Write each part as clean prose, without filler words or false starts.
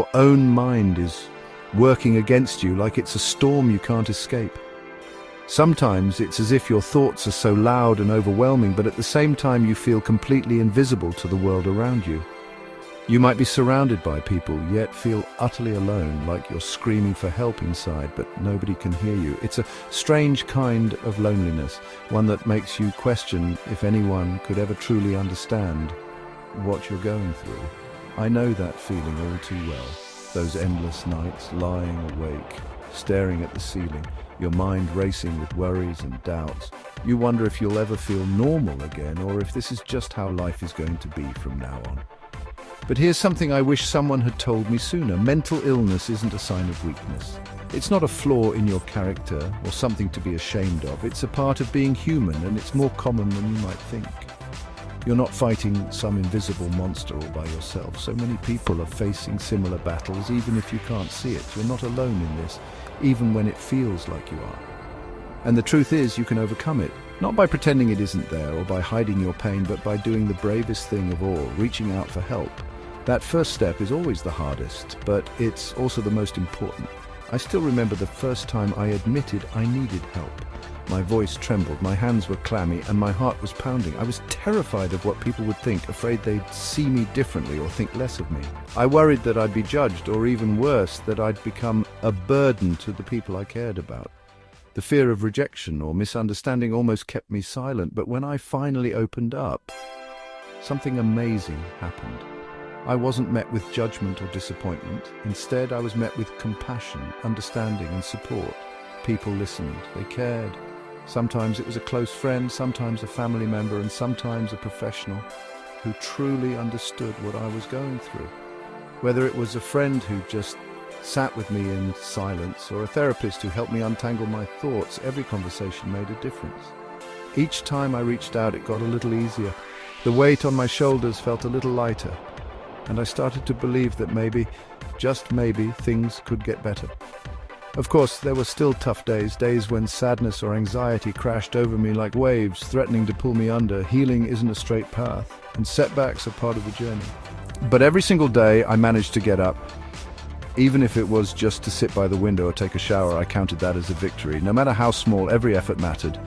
Your own mind is working against you like it's a storm you can't escape. Sometimes it's as if your thoughts are so loud and overwhelming, but at the same time you feel completely invisible to the world around you. You might be surrounded by people, yet feel utterly alone, like you're screaming for help inside, but nobody can hear you. It's a strange kind of loneliness, one that makes you question if anyone could ever truly understand what you're going through. I know that feeling all too well. Those endless nights, lying awake, staring at the ceiling, your mind racing with worries and doubts. You wonder if you'll ever feel normal again, or if this is just how life is going to be from now on. But here's something I wish someone had told me sooner. Mental illness isn't a sign of weakness. It's not a flaw in your character or something to be ashamed of. It's a part of being human, and it's more common than you might think. You're not fighting some invisible monster all by yourself. So many people are facing similar battles, even if you can't see it. You're not alone in this, even when it feels like you are. And the truth is, you can overcome it, not by pretending it isn't there or by hiding your pain, but by doing the bravest thing of all, reaching out for help. That first step is always the hardest, but it's also the most important. I still remember the first time I admitted I needed help. My voice trembled, my hands were clammy, and my heart was pounding. I was terrified of what people would think, afraid they'd see me differently or think less of me. I worried that I'd be judged, or even worse, that I'd become a burden to the people I cared about. The fear of rejection or misunderstanding almost kept me silent, but when I finally opened up, something amazing happened. I wasn't met with judgment or disappointment. Instead, I was met with compassion, understanding, and support. People listened, they cared. Sometimes it was a close friend, sometimes a family member, and sometimes a professional who truly understood what I was going through. Whether it was a friend who just sat with me in silence or a therapist who helped me untangle my thoughts, every conversation made a difference. Each time I reached out, it got a little easier. The weight on my shoulders felt a little lighter, and I started to believe that maybe, just maybe, things could get better. Of course, there were still tough days when sadness or anxiety crashed over me like waves, threatening to pull me under. Healing isn't a straight path, and setbacks are part of the journey. But every single day, I managed to get up. Even if it was just to sit by the window or take a shower, I counted that as a victory. No matter how small, every effort mattered.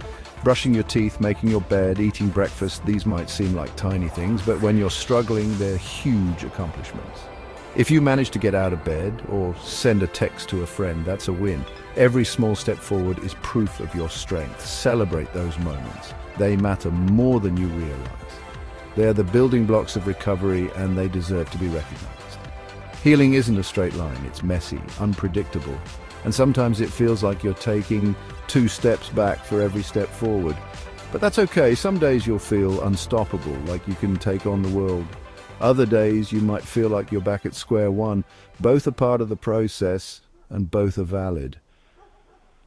Brushing your teeth, making your bed, eating breakfast, these might seem like tiny things, but when you're struggling, they're huge accomplishments. If you manage to get out of bed or send a text to a friend, that's a win. Every small step forward is proof of your strength. Celebrate those moments. They matter more than you realize. They're the building blocks of recovery, and they deserve to be recognized. Healing isn't a straight line. It's messy, unpredictable, and sometimes it feels like you're taking 2 steps back for every step forward. But that's okay. Some days you'll feel unstoppable, like you can take on the world. Other days you might feel like you're back at square one. Both are part of the process, and both are valid.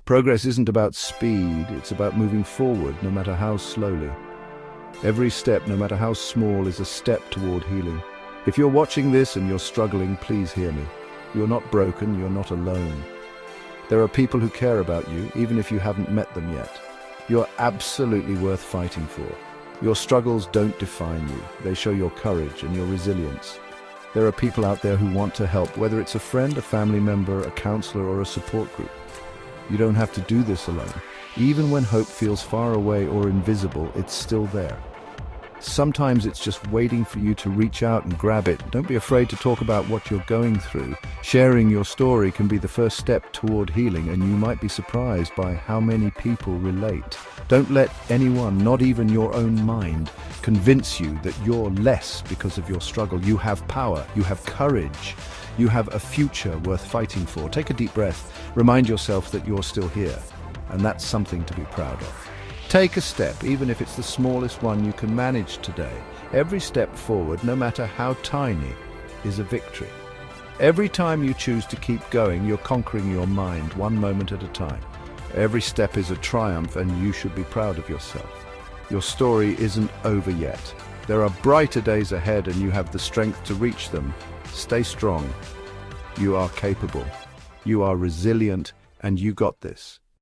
Progress isn't about speed, it's about moving forward, no matter how slowly. Every step, no matter how small, is a step toward healing. If you're watching this and you're struggling, please hear me. You're not broken, you're not alone. There are people who care about you, even if you haven't met them yet. You're absolutely worth fighting for. Your struggles don't define you. They show your courage and your resilience. There are people out there who want to help, whether it's a friend, a family member, a counselor, or a support group. You don't have to do this alone. Even when hope feels far away or invisible, it's still there. Sometimes it's just waiting for you to reach out and grab it. Don't be afraid to talk about what you're going through. Sharing your story can be the first step toward healing, and you might be surprised by how many people relate. Don't let anyone, not even your own mind, convince you that you're less because of your struggle. You have power, you have courage, you have a future worth fighting for. Take a deep breath. Remind yourself that you're still here, and that's something to be proud of. Take a step, even if it's the smallest one you can manage today. Every step forward, no matter how tiny, is a victory. Every time you choose to keep going, you're conquering your mind, one moment at a time. Every step is a triumph, and you should be proud of yourself. Your story isn't over yet. There are brighter days ahead, and you have the strength to reach them. Stay strong. You are capable. You are resilient, and you got this.